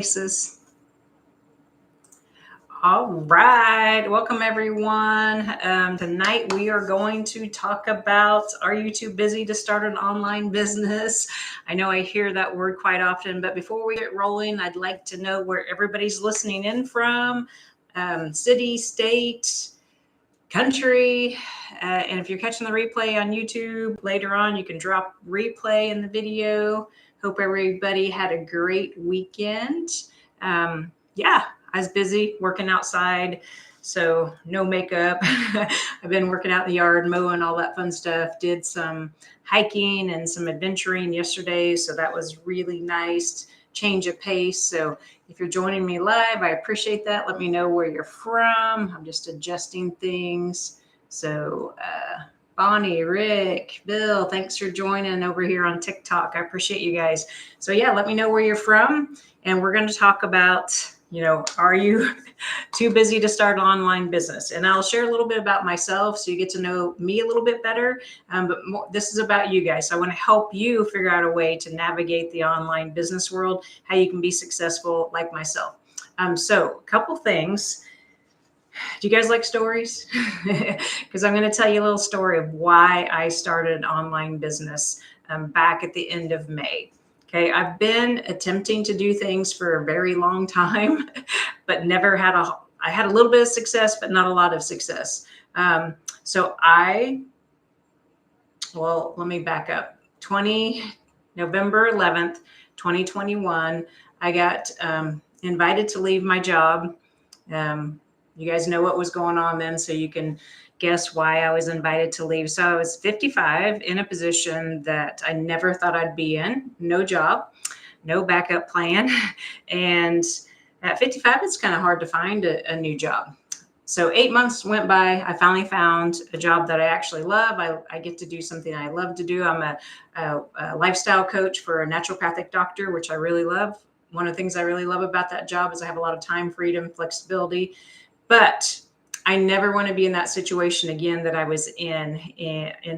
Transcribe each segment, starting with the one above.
Faces. All right, welcome everyone. Tonight we are going to talk about, are you too busy to start an online business? I know I hear that word quite often, but before we get rolling, I'd like to know where everybody's listening in from, city, state, country. And if you're catching the replay on YouTube later on, you can drop replay in the video. Hope everybody had a great weekend. Yeah, I was busy working outside, so no makeup. I've been working out in the yard, mowing, all that fun stuff. Did some hiking and some adventuring yesterday, so that was really nice. Change of pace. So if you're joining me live, I appreciate that. Let me know where you're from. I'm just adjusting things. So Bonnie, Rick, Bill, thanks for joining over here on TikTok. I appreciate you guys. So yeah, let me know where you're from. And we're going to talk about, are you too busy to start an online business? And I'll share a little bit about myself so you get to know me a little bit better. But this is about you guys. So I want to help you figure out a way to navigate the online business world, how you can be successful like myself. So a couple things. Do you guys like stories? Because I'm going to tell you a little story of why I started an online business back at the end of May. Okay, I've been attempting to do things for a very long time, but never had I had a little bit of success, but not a lot of success. Let me back up. November 11th, 2021, I got invited to leave my job. You guys know what was going on then, so you can guess why I was invited to leave. So I was 55 in a position that I never thought I'd be in, no job, no backup plan. And at 55, it's kind of hard to find a new job. So 8 months went by. I finally found a job that I actually love. I get to do something I love to do. I'm a lifestyle coach for a naturopathic doctor, which I really love. One of the things I really love about that job is I have a lot of time freedom, flexibility. But I never want to be in that situation again that I was in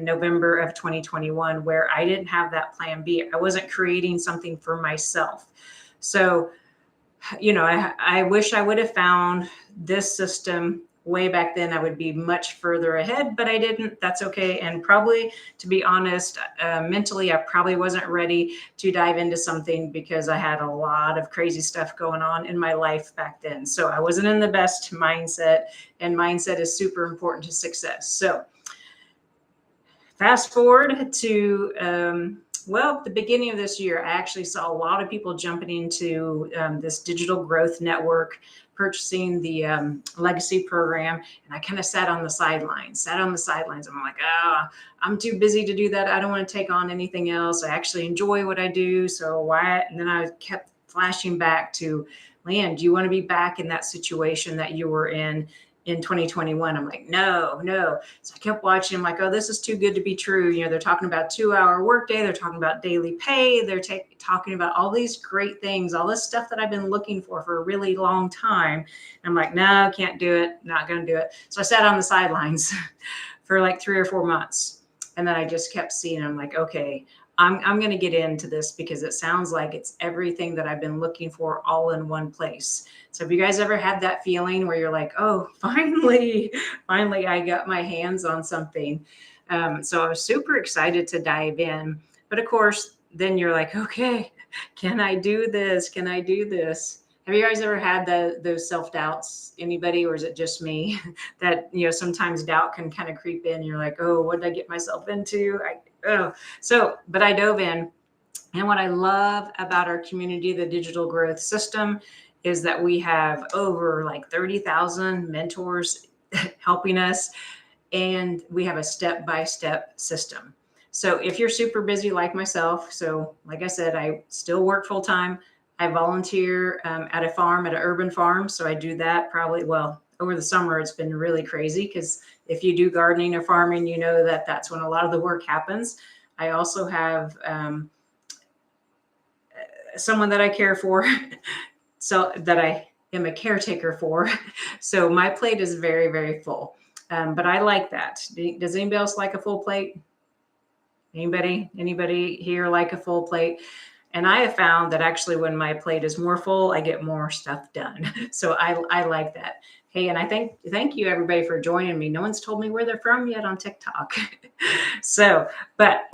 November of 2021, where I didn't have that plan B. I wasn't creating something for myself. So, I wish I would have found this system way back then. I would be much further ahead, but I didn't. That's okay. And probably, to be honest, mentally, I probably wasn't ready to dive into something because I had a lot of crazy stuff going on in my life back then. So I wasn't in the best mindset, and mindset is super important to success. So fast forward to the beginning of this year, I actually saw a lot of people jumping into this digital growth network, purchasing the legacy program. And I kind of sat on the sidelines. I'm like, I'm too busy to do that. I don't want to take on anything else. I actually enjoy what I do. So why? And then I kept flashing back to, Leann, do you want to be back in that situation that you were in 2021? I'm like, no. So I kept watching. I'm like, oh, this is too good to be true. They're talking about 2-hour workday. They're talking about daily pay. They're talking about all these great things, all this stuff that I've been looking for a really long time. And I'm like, no, can't do it. Not going to do it. So I sat on the sidelines for like 3 or 4 months. And then I just kept seeing, I'm like, okay, I'm going to get into this because it sounds like it's everything that I've been looking for all in one place. So have you guys ever had that feeling where you're like, oh, finally I got my hands on something? So I was super excited to dive in. But of course, then you're like, okay, can I do this? Can I do this? Have you guys ever had those self-doubts? Anybody, or is it just me that, sometimes doubt can kind of creep in. You're like, oh, what did I get myself into? But I dove in. And what I love about our community, the digital growth system, is that we have over like 30,000 mentors helping us. And we have a step-by-step system. So if you're super busy like myself, so like I said, I still work full time. I volunteer at a farm, at an urban farm. So I do that probably, over the summer, it's been really crazy because if you do gardening or farming, you know that that's when a lot of the work happens. I also have someone that I care for, so that I am a caretaker for. So my plate is very, very full. But I like that. Does anybody else like a full plate? Anybody here like a full plate? And I have found that actually when my plate is more full, I get more stuff done. So I like that. Hey, and I thank you everybody for joining me. No one's told me where they're from yet on TikTok. So, but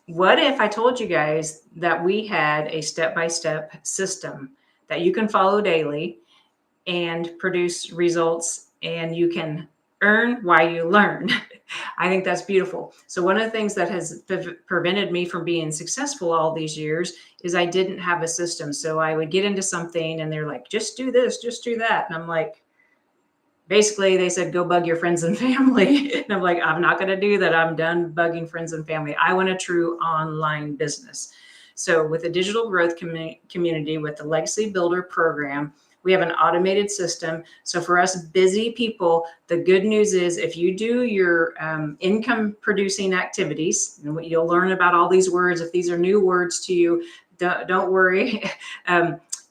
what if I told you guys that we had a step-by-step system that you can follow daily and produce results, and you can earn while you learn? I think that's beautiful. So one of the things that has prevented me from being successful all these years is I didn't have a system. So I would get into something and they're like, just do this, just do that. And I'm like, basically they said, go bug your friends and family. And I'm like, I'm not going to do that. I'm done bugging friends and family. I want a true online business. So with the digital growth community, with the Legacy Builder program, we have an automated system. So for us busy people, the good news is if you do your income producing activities, and what you'll learn about all these words, if these are new words to you, don't worry.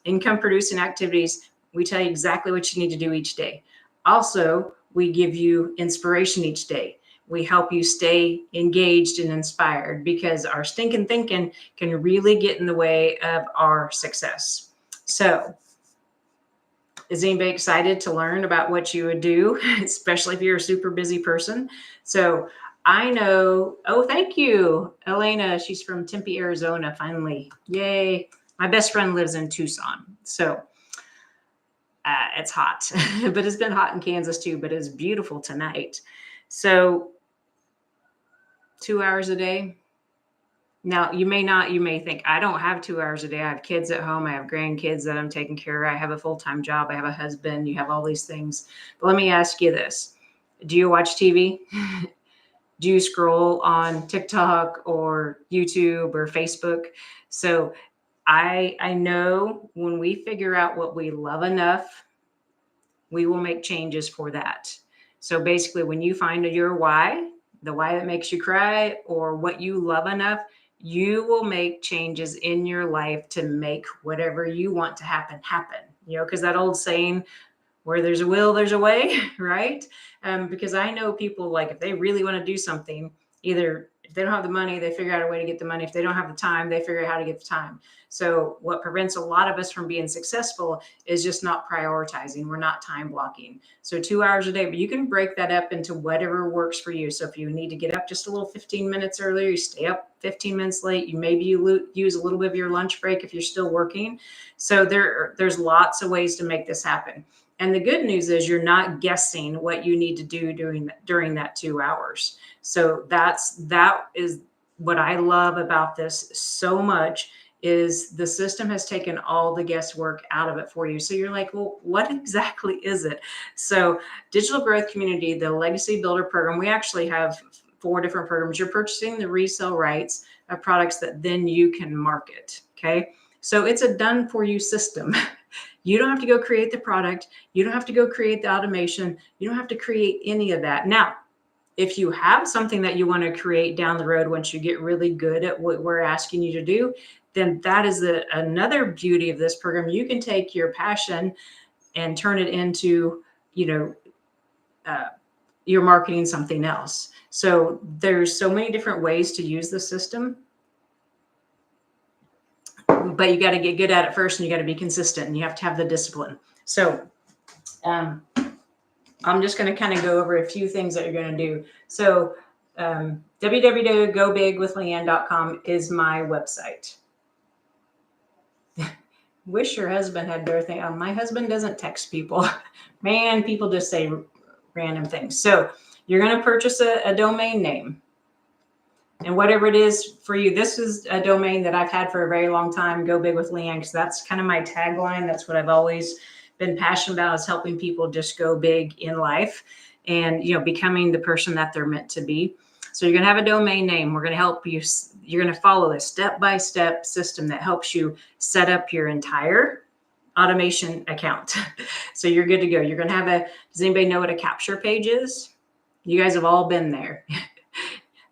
Income producing activities, we tell you exactly what you need to do each day. Also, we give you inspiration each day. We help you stay engaged and inspired, because our stinking thinking can really get in the way of our success. So, is anybody excited to learn about what you would do, especially if you're a super busy person? So I know, oh, thank you, Elena. She's from Tempe, Arizona, finally. Yay. My best friend lives in Tucson. So it's hot, but it's been hot in Kansas too, but it's beautiful tonight. So 2 hours a day. Now, you may think, I don't have 2 hours a day. I have kids at home. I have grandkids that I'm taking care of. I have a full-time job. I have a husband. You have all these things. But let me ask you this. Do you watch TV? Do you scroll on TikTok or YouTube or Facebook? So I know when we figure out what we love enough, we will make changes for that. So basically, when you find your why, the why that makes you cry, or what you love enough, you will make changes in your life to make whatever you want to happen. You know, because that old saying, where there's a will, there's a way, right? Because I know people, like, if they really want to do something, either if they don't have the money, they figure out a way to get the money. If they don't have the time, they figure out how to get the time. So what prevents a lot of us from being successful is just not prioritizing. We're not time blocking. So 2 hours a day, but you can break that up into whatever works for you. So if you need to get up just a little 15 minutes earlier, you stay up 15 minutes late. You use a little bit of your lunch break if you're still working. So there's lots of ways to make this happen. And the good news is you're not guessing what you need to do during that 2 hours. So that is what I love about this so much, is the system has taken all the guesswork out of it for you. So you're like, well, what exactly is it? So Digital Growth Community, the Legacy Builder program, we actually have 4 different programs. You're purchasing the resale rights of products that then you can market. Okay. So it's a done for you system. You don't have to go create the product. You don't have to go create the automation. You don't have to create any of that. Now, if you have something that you want to create down the road, once you get really good at what we're asking you to do, then that is another beauty of this program. You can take your passion and turn it into, you're marketing something else. So there's so many different ways to use the system, but you got to get good at it first, and you got to be consistent, and you have to have the discipline. So I'm just going to kind of go over a few things that you're going to do. So www.gobigwithleann.com is my website. Wish your husband had better thing. My husband doesn't text people. Man, people just say random things. So you're going to purchase a domain name. And whatever it is for you, this is a domain that I've had for a very long time, Go Big with Leann, because that's kind of my tagline. That's what I've always been passionate about, is helping people just go big in life and, becoming the person that they're meant to be. So you're going to have a domain name. We're going to help you. You're going to follow a step-by-step system that helps you set up your entire automation account. So you're good to go. You're going to have does anybody know what a capture page is? You guys have all been there.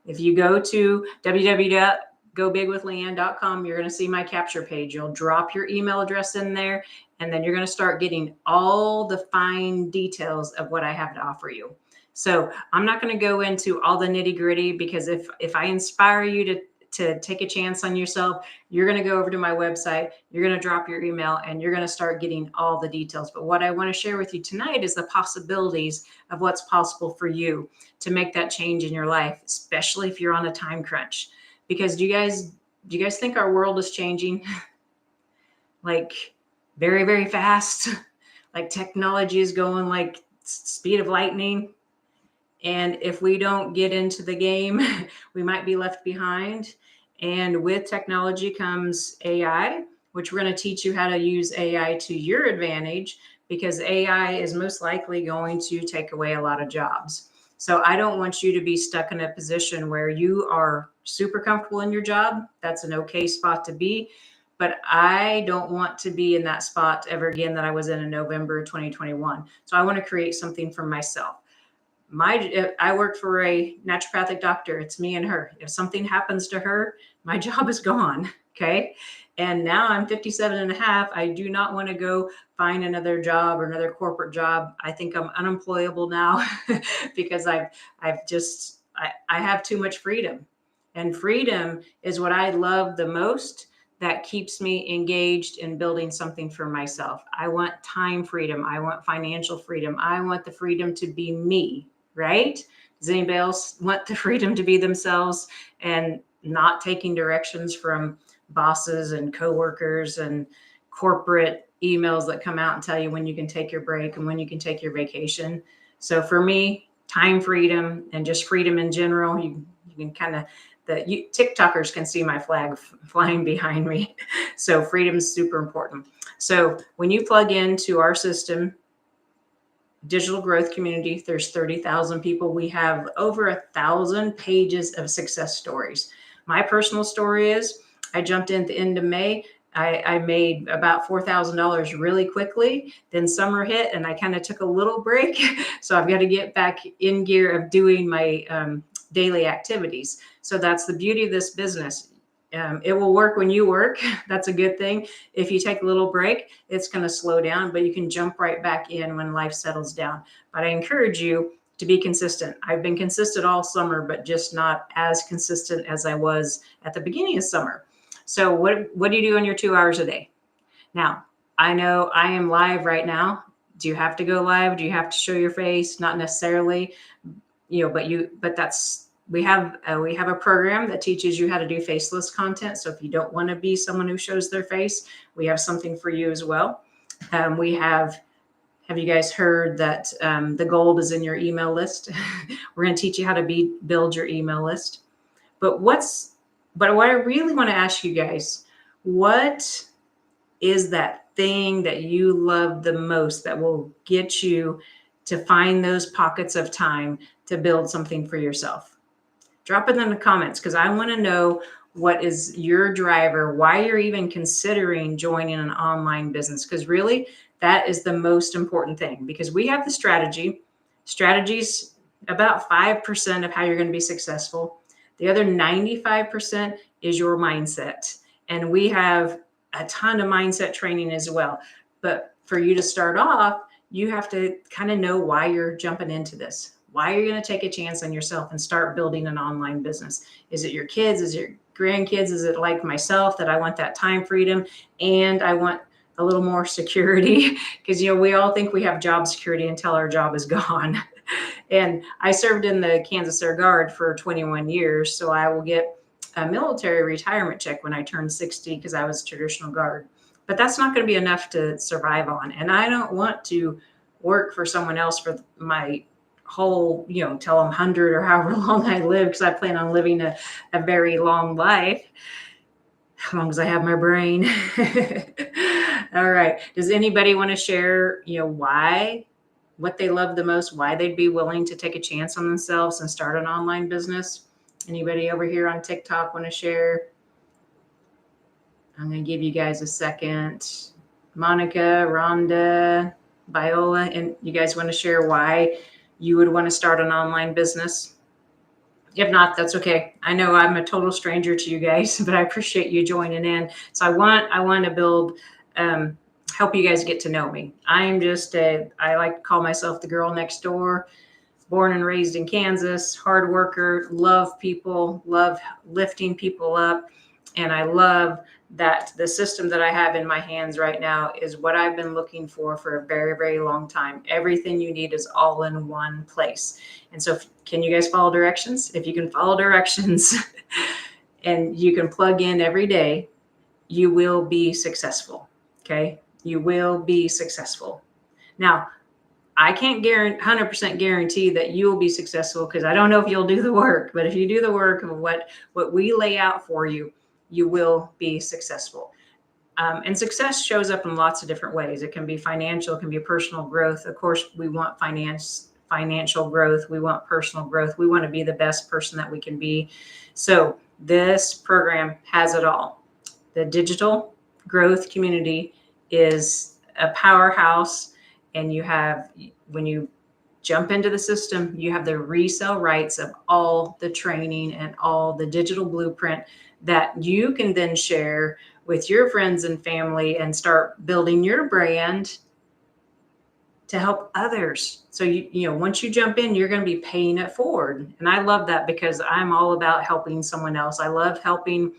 If you go to www.gobigwithleann.com, you're going to see my capture page. You'll drop your email address in there, and then you're going to start getting all the fine details of what I have to offer you. So I'm not going to go into all the nitty gritty, because if I inspire you to take a chance on yourself, you're going to go over to my website, you're going to drop your email, and you're going to start getting all the details. But what I want to share with you tonight is the possibilities of what's possible for you to make that change in your life, especially if you're on a time crunch. Because do you guys think our world is changing like very, very fast? Like technology is going like speed of lightning. And if we don't get into the game, we might be left behind. And with technology comes AI, which we're going to teach you how to use AI to your advantage, because AI is most likely going to take away a lot of jobs. So I don't want you to be stuck in a position where you are super comfortable in your job. That's an okay spot to be. But I don't want to be in that spot ever again that I was in November 2021. So I want to create something for myself. I work for a naturopathic doctor. It's me and her. If something happens to her, my job is gone. Okay. And now I'm 57 and a half. I do not want to go find another job or another corporate job. I think I'm unemployable now because I have too much freedom. And freedom is what I love the most. That keeps me engaged in building something for myself. I want time freedom. I want financial freedom. I want the freedom to be me, right? Does anybody else want the freedom to be themselves and not taking directions from bosses and coworkers and corporate emails that come out and tell you when you can take your break and when you can take your vacation? So for me, time freedom and just freedom in general, you can kind of, TikTokers can see my flag flying behind me. So freedom is super important. So when you plug into our system, Digital Growth Community, there's 30,000 people. We have over 1,000 pages of success stories. My personal story is I jumped in at the end of May. I made about $4,000 really quickly. Then summer hit and I kind of took a little break. So I've got to get back in gear of doing my daily activities. So that's the beauty of this business. It will work when you work. That's a good thing. If you take a little break, it's going to slow down, but you can jump right back in when life settles down. But I encourage you to be consistent. I've been consistent all summer, but just not as consistent as I was at the beginning of summer. So what do you do in your 2 hours a day? Now, I know I am live right now. Do you have to go live? Do you have to show your face? Not necessarily, but that's, we have a program that teaches you how to do faceless content. So if you don't want to be someone who shows their face, we have something for you as well. We have you guys heard that the gold is in your email list? We're going to teach you how to build your email list. But what I really want to ask you guys, what is that thing that you love the most that will get you to find those pockets of time to build something for yourself? Drop it in the comments, because I want to know what is your driver, why you're even considering joining an online business. Because really, that is the most important thing, because we have the strategies about 5% of how you're going to be successful. The other 95% is your mindset. And we have a ton of mindset training as well. But for you to start off, you have to kind of know why you're jumping into this. Why are you going to take a chance on yourself and start building an online business? Is it your kids? Is it your grandkids? Is it like myself that I want that time freedom and I want a little more security? Because, we all think we have job security until our job is gone. And I served in the Kansas Air Guard for 21 years. So I will get a military retirement check when I turn 60 because I was traditional guard. But that's not going to be enough to survive on. And I don't want to work for someone else for my whole, till I'm 100 or however long I live, because I plan on living a very long life, as long as I have my brain. All right. Does anybody want to share, what they love the most, why they'd be willing to take a chance on themselves and start an online business? Anybody over here on TikTok want to share? I'm going to give you guys a second. Monica, Rhonda, Viola, and you guys want to share why you would want to start an online business? If not, that's okay. I know I'm a total stranger to you guys, but I appreciate you joining in. So I want to build, help you guys get to know me. I like to call myself the girl next door. born and raised in Kansas, hard worker, love people, love lifting people up. And I love that the system that I have in my hands right now is what I've been looking for a very, very long time. Everything you need is all in one place. And so can you guys follow directions? If you can follow directions and you can plug in every day, you will be successful. Okay. You will be successful. Now, I can't 100% guarantee that you'll be successful because I don't know if you'll do the work, but if you do the work of what we lay out for you, you will be successful. And success shows up in lots of different ways. It can be financial, it can be personal growth. Of course, we want financial growth. We want personal growth. We want to be the best person that we can be. So this program has it all. The digital growth community is a powerhouse. And you have, when you jump into the system, you have the resale rights of all the training and all the digital blueprint that you can then share with your friends and family and start building your brand to help others. So you know, once you jump in, you're going to be paying it forward. And I love that because I'm all about helping someone else. I love helping,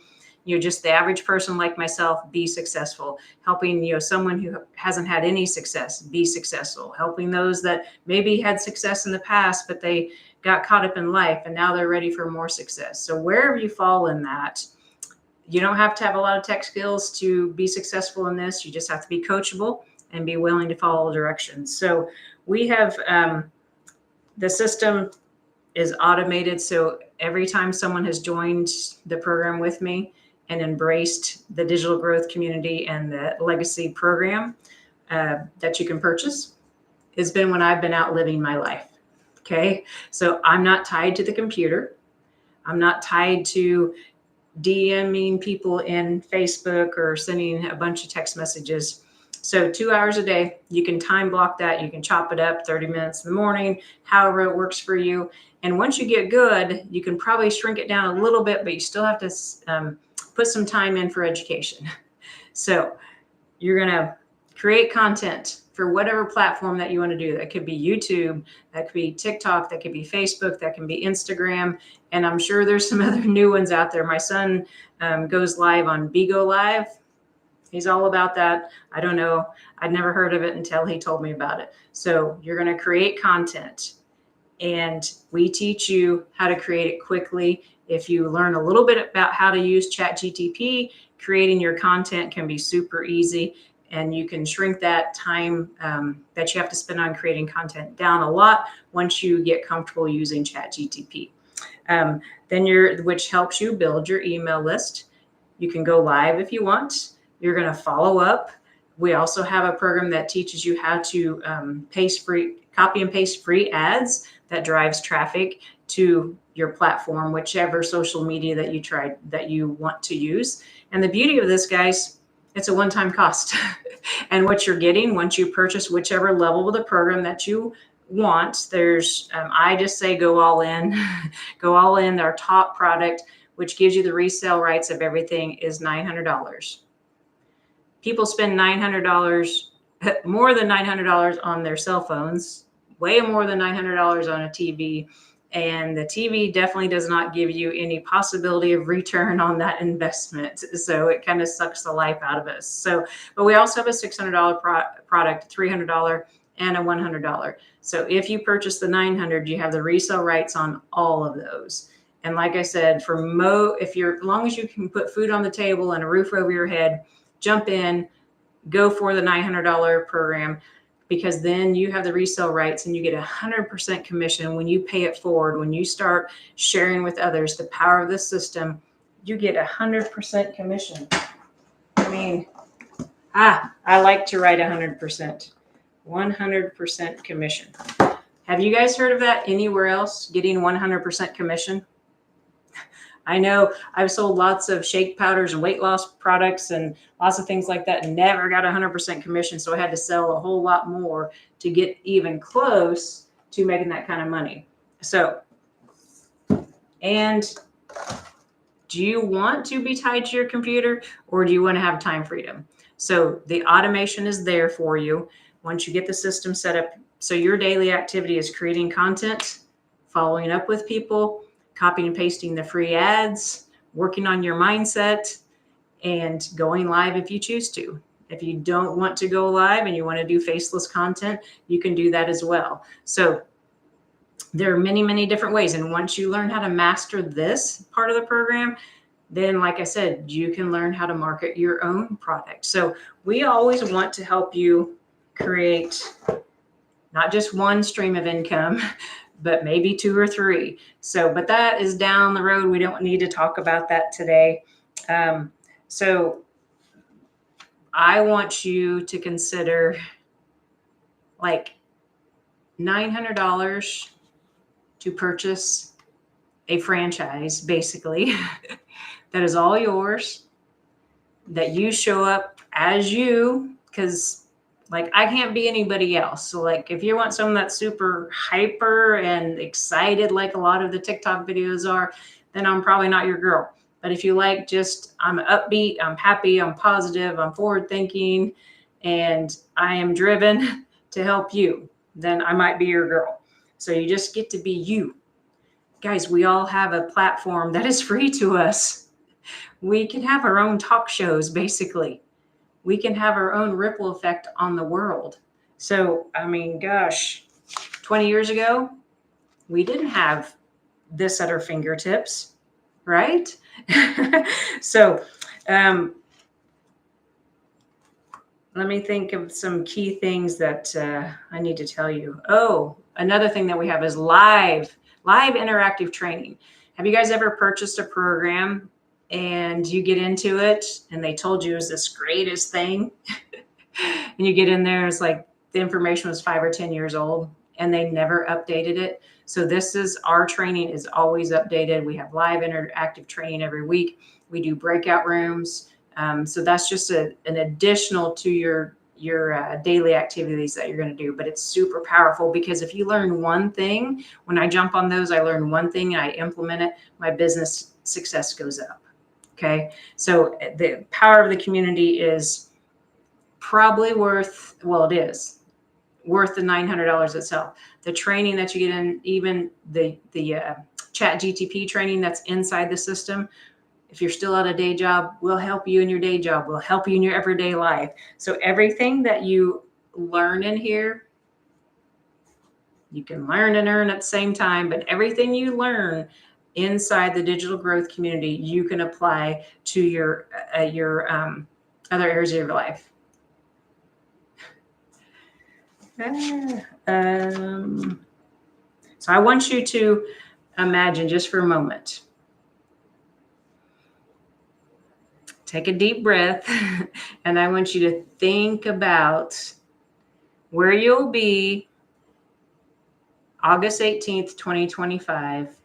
you know, just the average person like myself be successful, helping, you know, someone who hasn't had any success be successful, helping those that maybe had success in the past, but they got caught up in life and now they're ready for more success. So wherever you fall in that, you don't have to have a lot of tech skills to be successful in this. You just have to be coachable and be willing to follow directions. So we have, the system is automated. So every time someone has joined the program with me and embraced the digital growth community and the legacy program that you can purchase, has been when I've been out living my life. Okay. So I'm not tied to the computer. I'm not tied to DMing people in Facebook or sending a bunch of text messages. So 2 hours a day, you can time block that. You can chop it up 30 minutes in the morning, however it works for you. And once you get good, you can probably shrink it down a little bit, but you still have to put some time in for education. So you're going to create content for whatever platform that you want to do. That could be YouTube, that could be TikTok, that could be Facebook, that can be Instagram. And I'm sure there's some other new ones out there. My son goes live on Bigo Live. He's all about that. I don't know. I'd never heard of it until he told me about it. So you're going to create content and we teach you how to create it quickly. If you learn a little bit about how to use ChatGTP, creating your content can be super easy. And you can shrink that time that you have to spend on creating content down a lot once you get comfortable using ChatGTP. Which helps you build your email list. You can go live if you want. You're going to follow up. We also have a program that teaches you how to copy and paste free ads that drives traffic to your platform, whichever social media that you want to use. And the beauty of this, guys, it's a one-time cost. And what you're getting once you purchase whichever level of the program that you want, I just say go all in. Go all in. Our top product, which gives you the resale rights of everything, is $900. People spend $900, more than $900 on their cell phones, way more than $900 on a TV. And the TV definitely does not give you any possibility of return on that investment. So it kind of sucks the life out of us. So, but we also have a $600 product, $300 and a $100. So if you purchase the $900, you have the resale rights on all of those. And like I said, as long as you can put food on the table and a roof over your head, jump in, go for the $900 program, because then you have the resale rights and you get 100% commission when you pay it forward. When you start sharing with others the power of the system, you get 100% commission. I mean, I like to write 100%. 100% commission. Have you guys heard of that anywhere else, getting 100% commission? I know I've sold lots of shake powders and weight loss products and lots of things like that and never got 100% commission. So I had to sell a whole lot more to get even close to making that kind of money. So, and do you want to be tied to your computer or do you want to have time freedom? So the automation is there for you once you get the system set up. So your daily activity is creating content following up with people, copying and pasting the free ads, working on your mindset, and going live if you choose to. If you don't want to go live and you want to do faceless content, you can do that as well. So there are many, many different ways. And once you learn how to master this part of the program, then, like I said, you can learn how to market your own product. So we always want to help you create not just one stream of income, but maybe 2 or 3. So, but that is down the road. We don't need to talk about that today. So I want you to consider like $900 to purchase a franchise, basically, that is all yours, that you show up as you, because like I can't be anybody else. So like if you want someone that's super hyper and excited like a lot of the TikTok videos are, then I'm probably not your girl. But if you like just I'm upbeat, I'm happy, I'm positive, I'm forward thinking, and I am driven to help you, then I might be your girl. So you just get to be you. Guys, we all have a platform that is free to us. We can have our own talk shows, basically. We can have our own ripple effect on the world. So, I mean, gosh, 20 years ago, we didn't have this at our fingertips, right? So, let me think of some key things that I need to tell you. Oh, another thing that we have is live interactive training. Have you guys ever purchased a program and you get into it and they told you it was this greatest thing? And you get in there, it's like the information was 5 or 10 years old and they never updated it. So this is our training is always updated. We have live interactive training every week. We do breakout rooms. So that's just an additional to your daily activities that you're going to do. But it's super powerful because if you learn one thing, when I jump on those, I learn one thing and I implement it, my business success goes up. Okay. So the power of the community is probably worth, well, it is worth the $900 itself. The training that you get in, even the chat GTP training that's inside the system, if you're still at a day job, we'll help you in your day job. We'll help you in your everyday life. So everything that you learn in here, you can learn and earn at the same time, but everything you learn inside the digital growth community, you can apply to your other areas of your life. So I want you to imagine just for a moment. Take a deep breath, and I want you to think about where you'll be August 18th, 2025,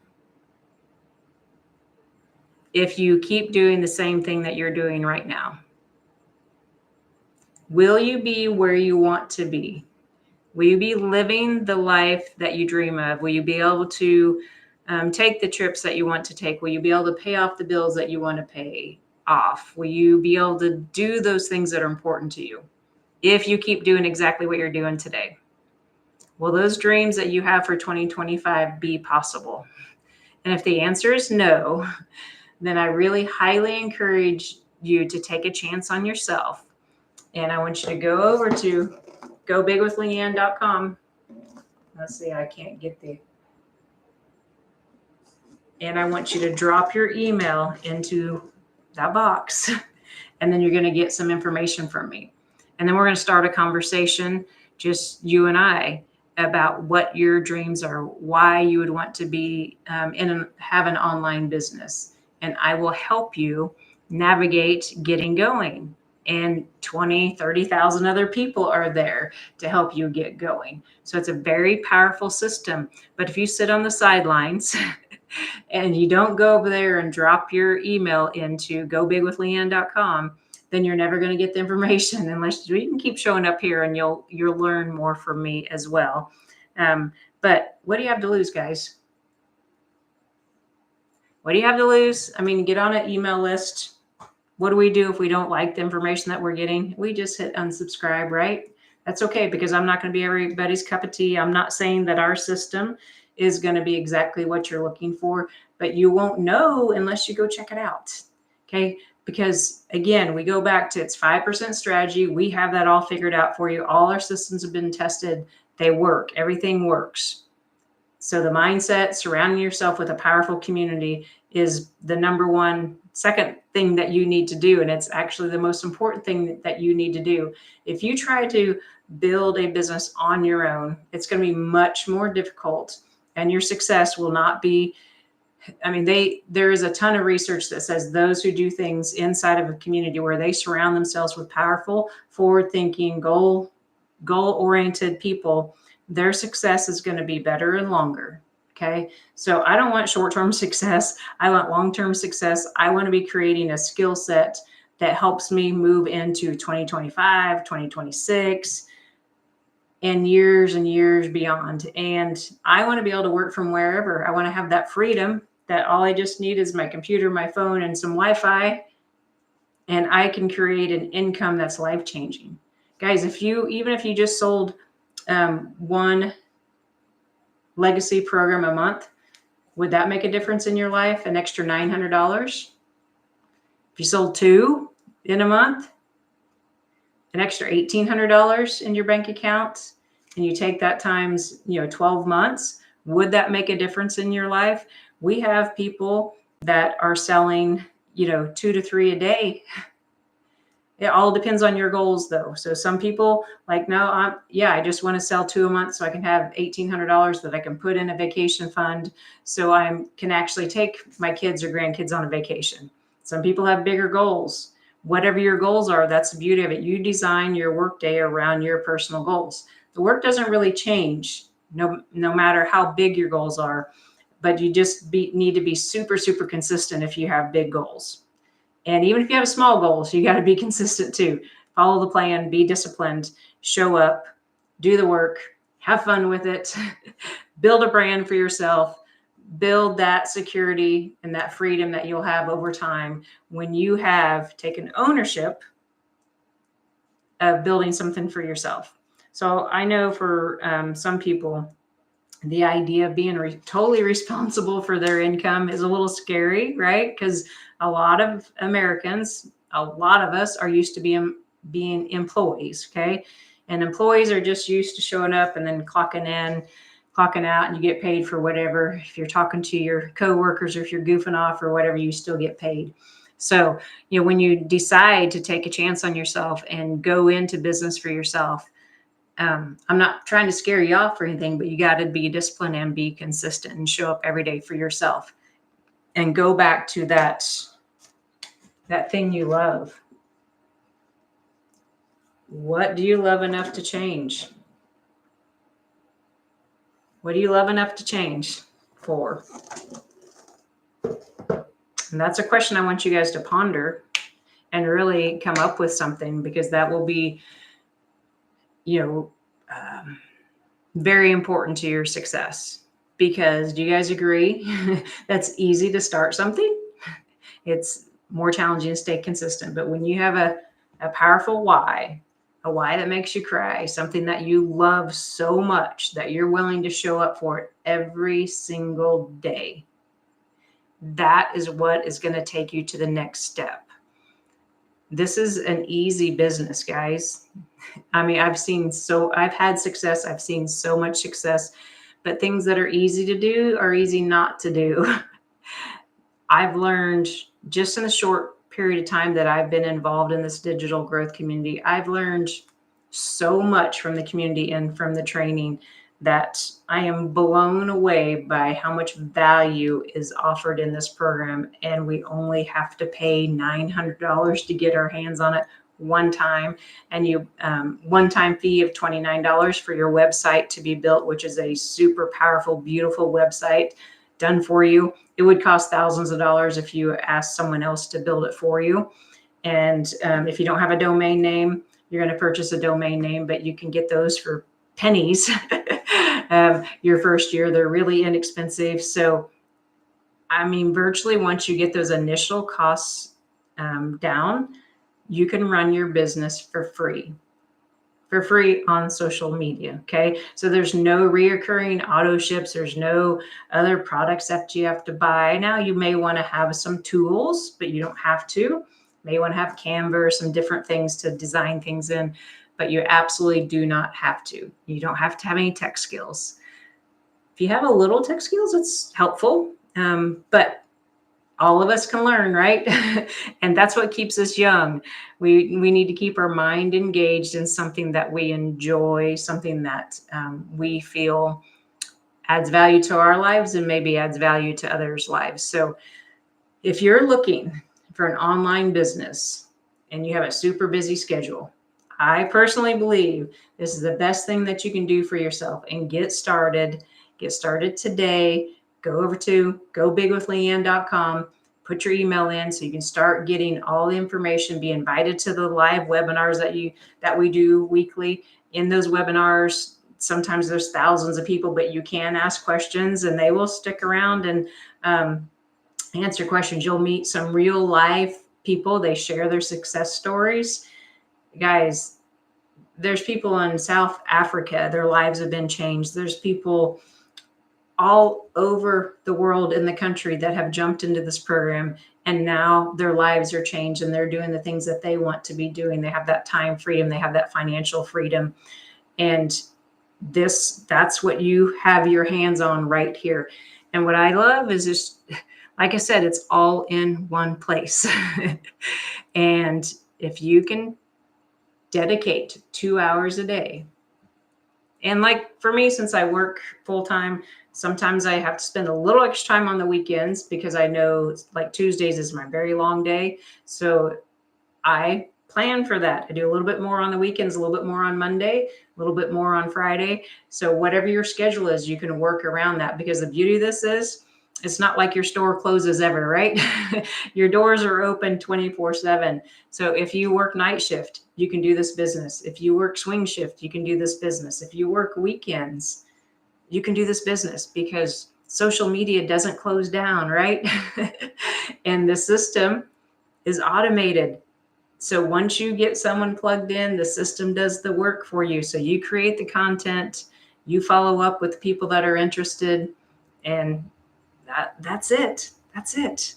if you keep doing the same thing that you're doing right now. Will you be where you want to be? Will you be living the life that you dream of? Will you be able to take the trips that you want to take? Will you be able to pay off the bills that you want to pay off? Will you be able to do those things that are important to you if you keep doing exactly what you're doing today? Will those dreams that you have for 2025 be possible? And if the answer is no, then I really highly encourage you to take a chance on yourself. And I want you to go over to gobigwithleann.com. Let's see, I can't get the. And I want you to drop your email into that box. And then you're going to get some information from me. And then we're going to start a conversation, just you and I, about what your dreams are, why you would want to be have an online business. And I will help you navigate getting going. And 20, 30,000 other people are there to help you get going. So it's a very powerful system. But if you sit on the sidelines and you don't go over there and drop your email into gobigwithleann.com, then you're never going to get the information unless you can keep showing up here, and you'll learn more from me as well. But what do you have to lose, guys? What do you have to lose? I mean, get on an email list. What do we do if we don't like the information that we're getting? We just hit unsubscribe, right? That's okay, because I'm not going to be everybody's cup of tea. I'm not saying that our system is going to be exactly what you're looking for, but you won't know unless you go check it out. Okay. Because again, we go back to it's 5% strategy. We have that all figured out for you. All our systems have been tested. They work. Everything works. So the mindset, surrounding yourself with a powerful community is the number one, second thing that you need to do. And it's actually the most important thing that you need to do. If you try to build a business on your own, it's going to be much more difficult, and your success will not be, I mean, there is a ton of research that says those who do things inside of a community where they surround themselves with powerful, forward-thinking, goal-oriented people, their success is going to be better and longer. Okay. So I don't want short-term success. I want long-term success. I want to be creating a skill set that helps me move into 2025, 2026, and years beyond. And I want to be able to work from wherever. I want to have that freedom that all I just need is my computer, my phone, and some Wi-Fi, and I can create an income that's life-changing. Guys, even if you just sold one legacy program a month, would that make a difference in your life? An extra $900? If you sold two in a month, an extra $1,800 in your bank account, and you take that times 12 months, would that make a difference in your life? We have people that are selling 2 to 3 a day. It all depends on your goals, though. So some people like, no, I just want to sell 2 a month so I can have $1,800 that I can put in a vacation fund so I can actually take my kids or grandkids on a vacation. Some people have bigger goals. Whatever your goals are, that's the beauty of it. You design your workday around your personal goals. The work doesn't really change no matter how big your goals are, but you just need to be super, super consistent if you have big goals. And even if you have small goals, you got to be consistent too. Follow the plan, be disciplined, show up, do the work, have fun with it, build a brand for yourself, build that security and that freedom that you'll have over time when you have taken ownership of building something for yourself. So I know for some people, the idea of being totally responsible for their income is a little scary, right? Because a lot of Americans, a lot of us are used to being employees, okay? And employees are just used to showing up and then clocking in, clocking out, and you get paid for whatever. If you're talking to your coworkers or if you're goofing off or whatever, you still get paid. So, when you decide to take a chance on yourself and go into business for yourself, I'm not trying to scare you off or anything, but you got to be disciplined and be consistent and show up every day for yourself and go back to that thing you love. What do you love enough to change? What do you love enough to change for? And that's a question I want you guys to ponder and really come up with something, because that will be, very important to your success. Because do you guys agree that's easy to start something? It's more challenging to stay consistent. But when you have a powerful why, a why that makes you cry, something that you love so much that you're willing to show up for it every single day, that is what is going to take you to the next step. This is an easy business, guys. I mean, I've had success. I've seen so much success, but things that are easy to do are easy not to do. I've learned just in the short period of time that I've been involved in this digital growth community, I've learned so much from the community and from the training that I am blown away by how much value is offered in this program. And we only have to pay $900 to get our hands on it one time, and you one-time fee of $29 for your website to be built, which is a super powerful, beautiful website done for you. It would cost thousands of dollars if you asked someone else to build it for you. And if you don't have a domain name, you're going to purchase a domain name, but you can get those for pennies. Your first year, they're really inexpensive. So, I mean, virtually once you get those initial costs down, you can run your business for free. for free on social media. Okay. So there's no reoccurring auto ships. There's no other products that you have to buy. Now you may want to have some tools, but you don't have to. You may want to have Canva or some different things to design things in, but you absolutely do not have to. You don't have to have any tech skills. If you have a little tech skills, it's helpful. But all of us can learn, right? And that's what keeps us young. We need to keep our mind engaged in something that we enjoy, something that we feel adds value to our lives and maybe adds value to others' lives. So if you're looking for an online business and you have a super busy schedule, I personally believe this is the best thing that you can do for yourself and get started. Get started today. Go over to gobigwithleann.com, put your email in so you can start getting all the information, be invited to the live webinars that we do weekly. In those webinars, sometimes there's thousands of people, but you can ask questions and they will stick around and answer questions. You'll meet some real life people. They share their success stories. Guys, there's people in South Africa, their lives have been changed. There's people all over the world in the country that have jumped into this program, and now their lives are changed and they're doing the things that they want to be doing. They have that time freedom, they have that financial freedom. And that's what you have your hands on right here. And what I love is just, like I said, it's all in one place. And if you can dedicate 2 hours a day, and like for me, since I work full time, sometimes I have to spend a little extra time on the weekends because I know like Tuesdays is my very long day. So I plan for that. I do a little bit more on the weekends, a little bit more on Monday, a little bit more on Friday. So whatever your schedule is, you can work around that, because the beauty of this is it's not like your store closes ever, right? Your doors are open 24/7. So if you work night shift, you can do this business. If you work swing shift, you can do this business. If you work weekends, you can do this business, because social media doesn't close down, right? And the system is automated. So once you get someone plugged in, the system does the work for you. So you create the content, you follow up with people that are interested, and that's it. That's it.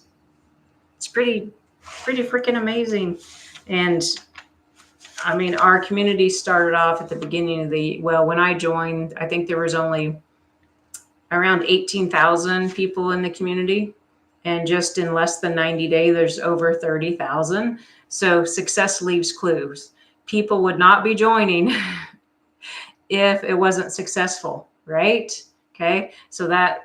It's pretty freaking amazing. And I mean, our community started off at the beginning of when I joined, I think there was only around 18,000 people in the community. And just in less than 90 days, there's over 30,000. So success leaves clues. People would not be joining if it wasn't successful, right? Okay. So that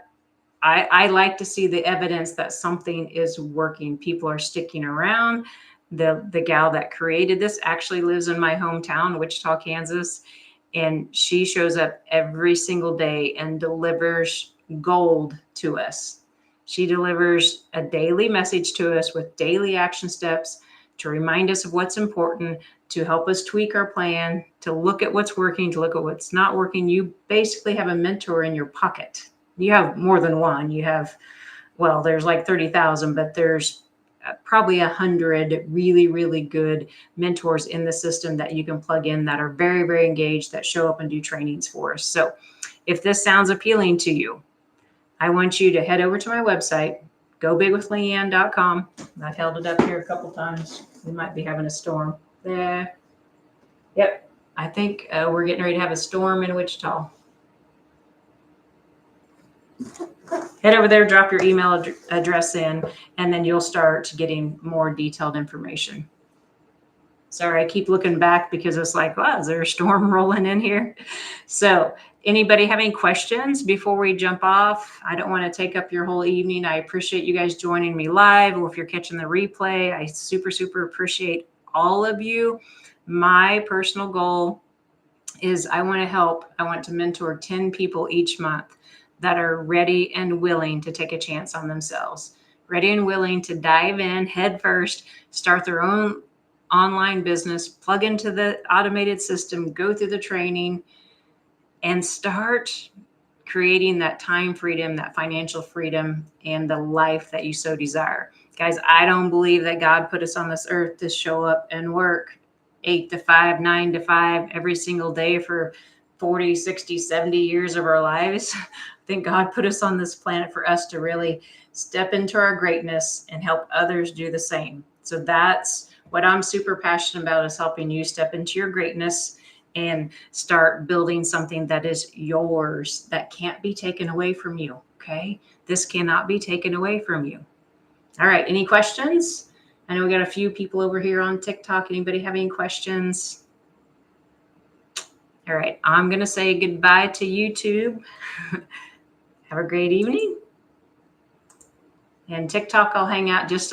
I like to see the evidence that something is working. People are sticking around. The gal that created this actually lives in my hometown, Wichita, Kansas. And she shows up every single day and delivers gold to us. She delivers a daily message to us with daily action steps to remind us of what's important, to help us tweak our plan, to look at what's working, to look at what's not working. You basically have a mentor in your pocket. You have more than one. You have, well, there's like 30,000, but there's probably 100 really, really good mentors in the system that you can plug in that are very, very engaged, that show up and do trainings for us. So if this sounds appealing to you, I want you to head over to my website, gobigwithleann.com. I've held it up here a couple times. We might be having a storm there. Yep. I think we're getting ready to have a storm in Wichita. Head over there, drop your email address in, and then you'll start getting more detailed information. Sorry, I keep looking back because it's like, wow, is there a storm rolling in here? So anybody have any questions before we jump off? I don't want to take up your whole evening. I appreciate you guys joining me live, or if you're catching the replay, I super, super appreciate all of you. My personal goal is I want to mentor 10 people each month that are ready and willing to take a chance on themselves, ready and willing to dive in head first, start their own online business, plug into the automated system, go through the training, and start creating that time freedom, that financial freedom, and the life that you so desire. Guys, I don't believe that God put us on this earth to show up and work. 8 to 5, 9 to 5 every single day for 40, 60, 70 years of our lives. I think God put us on this planet for us to really step into our greatness and help others do the same. So that's what I'm super passionate about, is helping you step into your greatness and start building something that is yours, that can't be taken away from you. Okay. This cannot be taken away from you. All right. Any questions? I know we got a few people over here on TikTok. Anybody have any questions? All right. I'm going to say goodbye to YouTube. Have a great evening. And TikTok, I'll hang out just